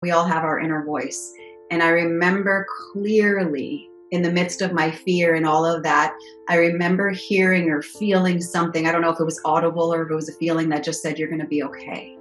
We all have our inner voice. And I remember clearly in the midst of my fear and all of that, I remember hearing or feeling something. I don't know if it was audible or if it was a feeling that just said, "You're going to be okay."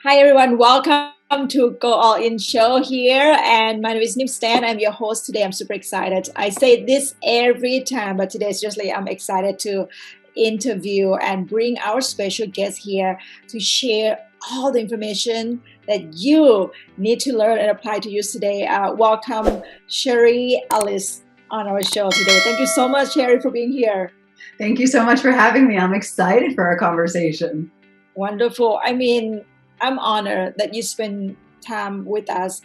Hi everyone, welcome to Go All In show here, and my name is Stant. I'm your host today. I'm super excited. I say this every time, but today especially I'm excited to interview and bring our special guest here to share all the information that you need to learn and apply to use today. Welcome Shari Alyse on our show today. Thank you so much, Shari, for being here. Thank you so much for having me. I'm excited for our conversation. Wonderful. I mean, I'm honored that you spend time with us.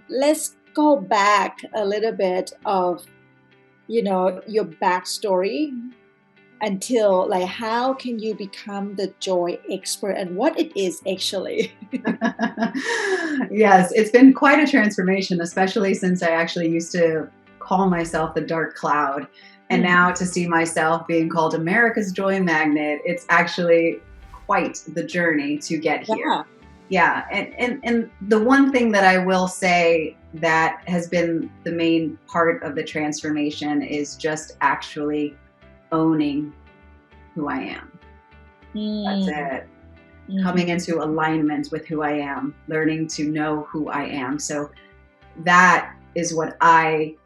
Let's go back a little bit of, your backstory until like how can you become the joy expert and what it is actually. Yes, it's been quite a transformation, especially since I actually used to call myself the dark cloud. And now to see myself being called America's Joy Magnet, it's actually quite the journey to get here. Yeah. And the one thing that I will say that has been the main part of the transformation is just actually owning who I am. That's it. Coming into alignment with who I am, learning to know who I am. So that is what I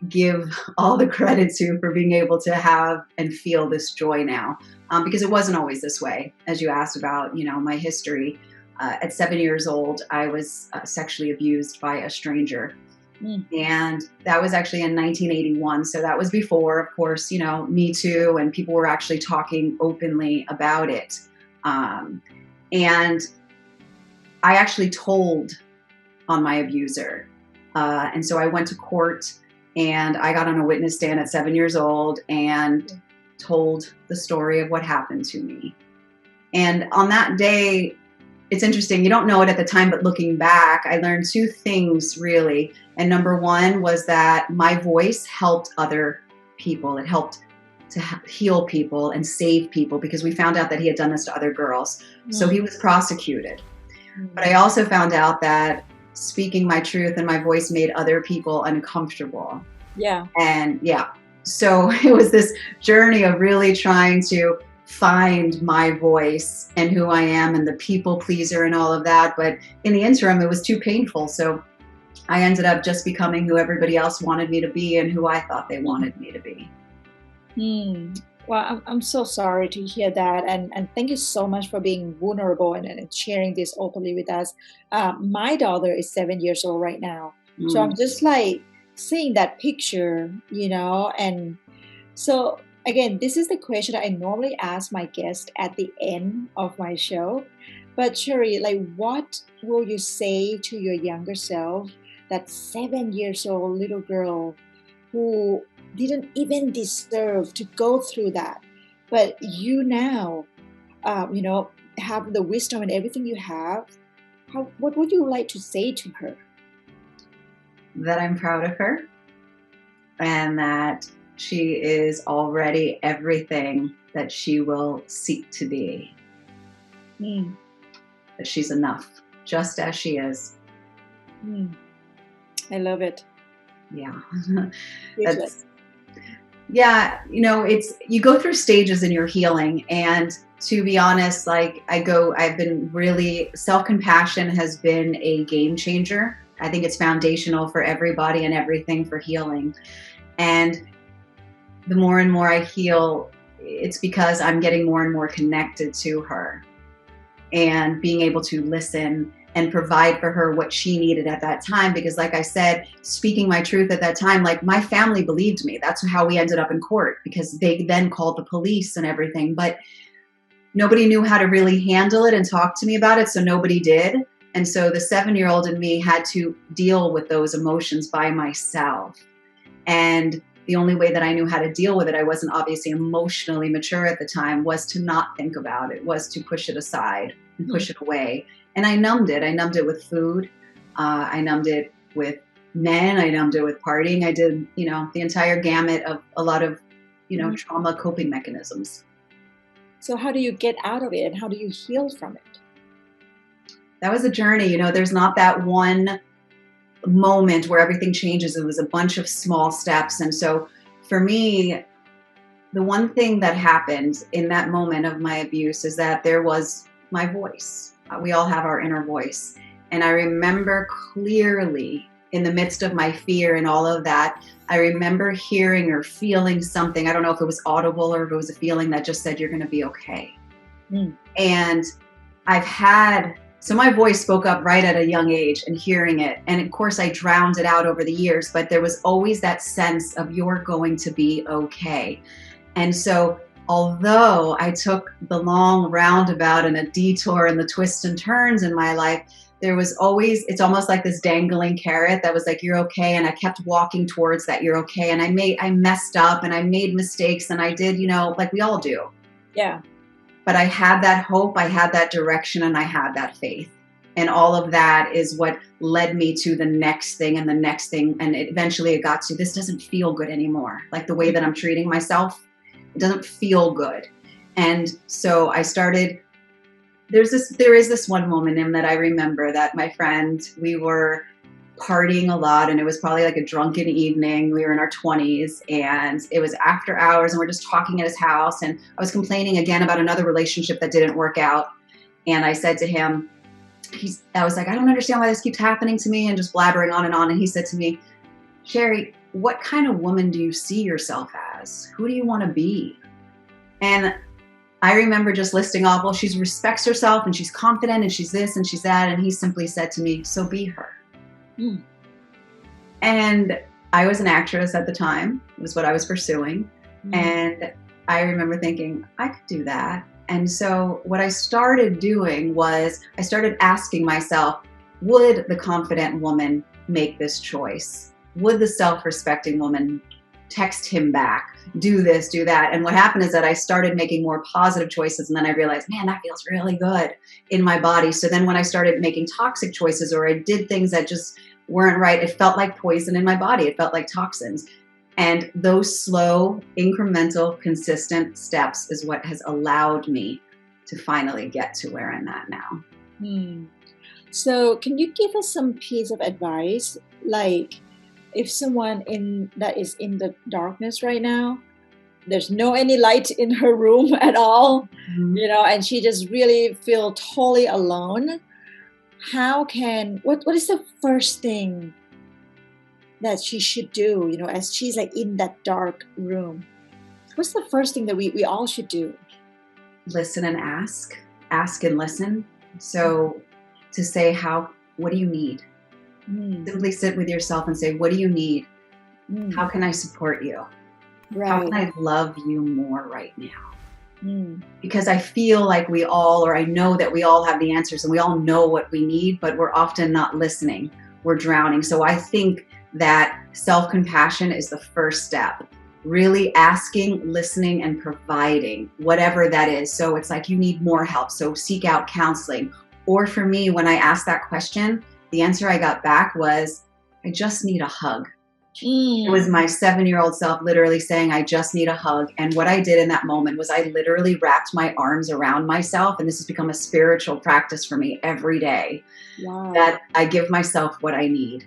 give all the credit to for being able to have and feel this joy now, because it wasn't always this way. As you asked about, my history, at 7 years old, I was sexually abused by a stranger. And that was actually in 1981. So that was before, of course, Me Too, and people were actually talking openly about it. And I actually told on my abuser. And so I went to court and I got on a witness stand at 7 years old and told the story of what happened to me. And on that day, it's interesting, you don't know it at the time, but looking back, I learned two things really. And number one was that my voice helped other people. It helped to heal people and save people, because we found out that he had done this to other girls. So he was prosecuted. But I also found out that speaking my truth and my voice made other people uncomfortable. And so it was this journey of really trying to find my voice and who I am and the people pleaser and all of that. But in the interim, it was too painful. So I ended up just becoming who everybody else wanted me to be and who I thought they wanted me to be. Well, I'm so sorry to hear that. And thank you so much for being vulnerable and sharing this openly with us. My daughter is 7 years old right now. So I'm just like seeing that picture, and so again, this is the question I normally ask my guests at the end of my show. But Shari, like, what will you say to your younger self, that 7 years old little girl who didn't even deserve to go through that, but you now, have the wisdom and everything you have? What would you like to say to her? That I'm proud of her and that she is already everything that she will seek to be. That she's enough, just as she is. I love it. Yeah. It's, you go through stages in your healing, and to be honest, I've been really, self-compassion has been a game changer. I think it's foundational for everybody and everything for healing. And the more and more I heal, it's because I'm getting more and more connected to her and being able to listen and provide for her what she needed at that time. Because like I said, speaking my truth at that time, like my family believed me. That's how we ended up in court, because they then called the police and everything. But nobody knew how to really handle it and talk to me about it. So nobody did. And so the 7-year-old in me had to deal with those emotions by myself. And the only way that I knew how to deal with it, I wasn't obviously emotionally mature at the time, was to not think about it, was to push it aside and push it away. And I numbed it. I numbed it with food. I numbed it with men. I numbed it with partying. I did, the entire gamut of a lot of trauma coping mechanisms. So how do you get out of it, and how do you heal from it? That was a journey. There's not that one moment where everything changes. It was a bunch of small steps. And so for me, the one thing that happened in that moment of my abuse is that there was my voice. We all have our inner voice. And I remember clearly, in the midst of my fear and all of that, I remember hearing or feeling something. I don't know if it was audible or if it was a feeling that just said, you're going to be okay. And so my voice spoke up right at a young age, and hearing it. And of course I drowned it out over the years, but there was always that sense of, you're going to be okay. And so although I took the long roundabout and a detour and the twists and turns in my life, there was always, it's almost like this dangling carrot that was like, you're okay. And I kept walking towards that, you're okay. And I messed up and I made mistakes, and I did, like we all do. Yeah. But I had that hope, I had that direction, and I had that faith. And all of that is what led me to the next thing and the next thing. And eventually it got to, this doesn't feel good anymore. Like the way that I'm treating myself, it doesn't feel good. And so I started, there is this one moment in that I remember that my friend, we were partying a lot, and it was probably like a drunken evening. We were in our 20s, and it was after hours, and we're just talking at his house. And I was complaining again about another relationship that didn't work out. And I said to him, I was like, I don't understand why this keeps happening to me, and just blabbering on. And he said to me, Shari, what kind of woman do you see yourself as? Who do you want to be? And I remember just listing off, well, she respects herself, and she's confident, and she's this and she's that. And he simply said to me, so be her. And I was an actress at the time. It was what I was pursuing. And I remember thinking, I could do that. And so what I started doing was I started asking myself, would the confident woman make this choice? Would the self-respecting woman text him back, do this, do that? And what happened is that I started making more positive choices. And then I realized, man, that feels really good in my body. So then when I started making toxic choices, or I did things that just weren't right, it felt like poison in my body. It felt like toxins. And those slow, incremental, consistent steps is what has allowed me to finally get to where I'm at now. So can you give us some piece of advice? Like, if someone that is in the darkness right now, there's no any light in her room at all, and she just really feel totally alone. What is the first thing that she should do, as she's like in that dark room? What's the first thing that we all should do? Listen and ask and listen. So to say, what do you need? Simply sit with yourself and say, what do you need? How can I support you? Right. How can I love you more right now? Because I feel like I know that we all have the answers, and we all know what we need, but we're often not listening. We're drowning. So I think that self-compassion is the first step. Really asking, listening, and providing whatever that is. So it's like, you need more help, so seek out counseling. Or for me, when I asked that question, the answer I got back was, I just need a hug. It was my 7-year-old self literally saying, I just need a hug. And what I did in that moment was I literally wrapped my arms around myself. And this has become a spiritual practice for me every day. Wow. That I give myself what I need.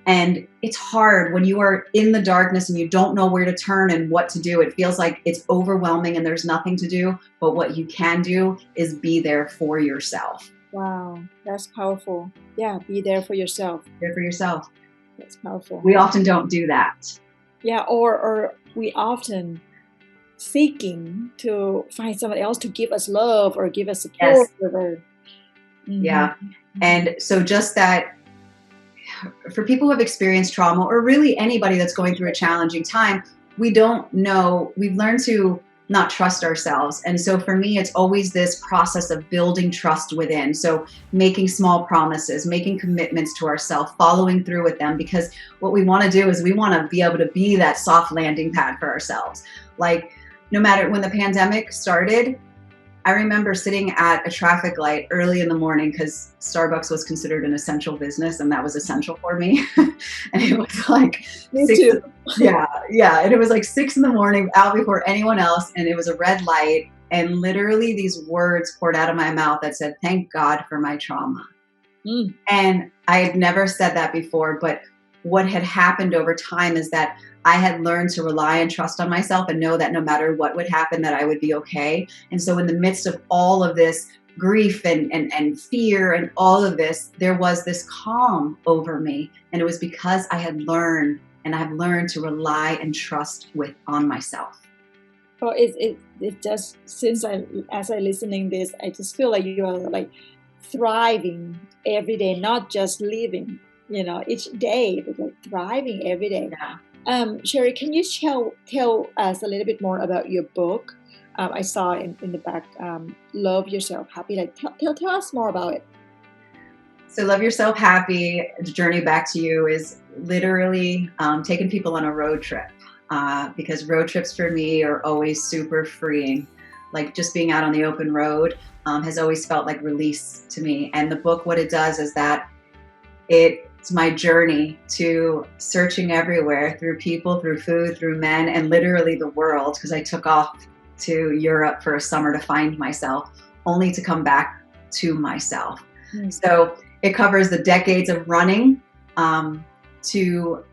And it's hard when you are in the darkness and you don't know where to turn and what to do. It feels like it's overwhelming and there's nothing to do. But what you can do is be there for yourself. Wow, that's powerful. Yeah, be there for yourself. There for yourself. That's powerful. We often don't do that. Yeah, or we often seeking to find someone else to give us love or give us support. Yes. Yeah. And so just that, for people who have experienced trauma, or really anybody that's going through a challenging time, we don't know, we've learned to not trust ourselves. And so for me, it's always this process of building trust within. So making small promises, making commitments to ourselves, following through with them, because what we want to do is we want to be able to be that soft landing pad for ourselves. Like, no matter when the pandemic started, I remember sitting at a traffic light early in the morning because Starbucks was considered an essential business, and that was essential for me. And it was like Me six. too. Yeah, yeah. And it was like 6 in the morning, out before anyone else, and it was a red light. And literally, these words poured out of my mouth that said, "Thank God for my trauma." Mm. And I had never said that before, but what had happened over time is that I had learned to rely and trust on myself and know that no matter what would happen, that I would be okay. And so in the midst of all of this grief and fear and all of this, there was this calm over me. And it was because I had learned, and I've learned to rely and trust on myself. Well, it just, as I listening this, I just feel like you are like thriving every day, not just living, each day, but like thriving every day. Yeah. Shari, can you tell us a little bit more about your book? I saw in the back, Love Yourself Happy. Like, tell us more about it. So Love Yourself Happy, The Journey Back to You, is literally taking people on a road trip, because road trips for me are always super freeing. Like just being out on the open road has always felt like release to me. And the book, what it does is that it's my journey to searching everywhere, through people, through food, through men, and literally the world, because I took off to Europe for a summer to find myself, only to come back to myself. So it covers the decades of running to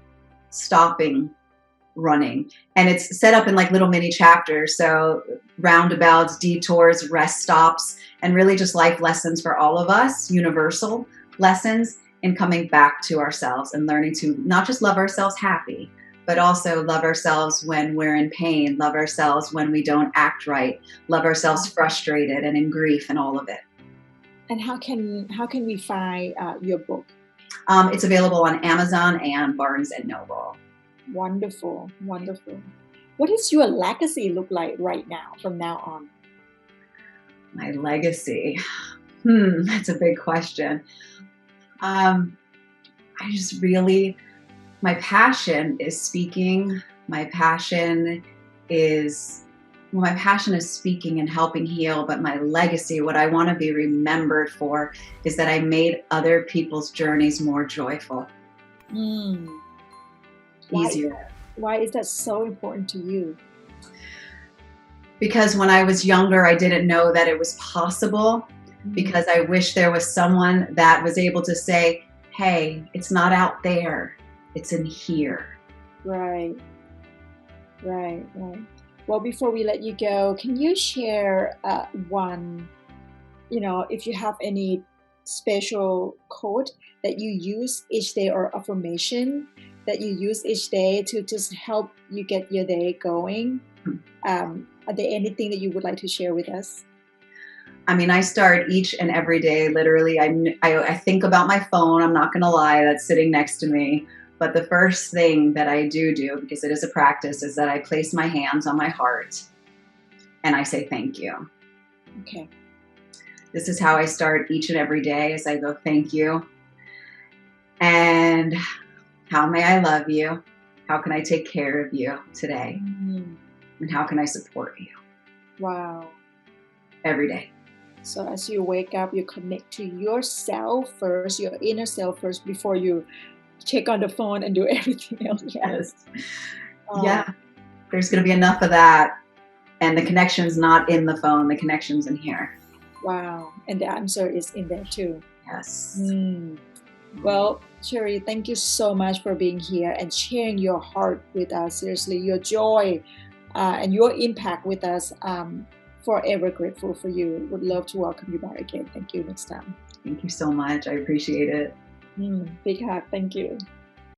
stopping running. And it's set up in like little mini chapters. So roundabouts, detours, rest stops, and really just life lessons for all of us, universal lessons in coming back to ourselves and learning to not just love ourselves happy, but also love ourselves when we're in pain, love ourselves when we don't act right, love ourselves frustrated and in grief and all of it. And how can we find your book? It's available on Amazon and Barnes and Noble. Wonderful, wonderful. What does your legacy look like right now, from now on? My legacy? That's a big question. I just really, my passion is speaking. My passion is speaking and helping heal. But my legacy, what I want to be remembered for, is that I made other people's journeys more joyful, easier. Why is that so important to you? Because when I was younger, I didn't know that it was possible. Because I wish there was someone that was able to say, hey, it's not out there, it's in here. Right. Well, before we let you go, can you share one, if you have any special quote that you use each day, or affirmation that you use each day to just help you get your day going? Are there anything that you would like to share with us? I mean, I start each and every day, literally, I think about my phone, I'm not going to lie, that's sitting next to me. But the first thing that I do, because it is a practice, is that I place my hands on my heart and I say thank you. Okay. This is how I start each and every day, as I go, thank you. And how may I love you? How can I take care of you today? And how can I support you? Wow. Every day. So as you wake up, you connect to yourself first, your inner self first, before you check on the phone and do everything else. Yes. Yeah. There's going to be enough of that. And the connection's not in the phone. The connection's in here. Wow. And the answer is in there too. Yes. Well, Shari, thank you so much for being here and sharing your heart with us. Seriously, your joy and your impact with us. Forever grateful for you. Would love to welcome you back again. Thank you next time. Thank you so much. I appreciate it. Big hug. Thank you.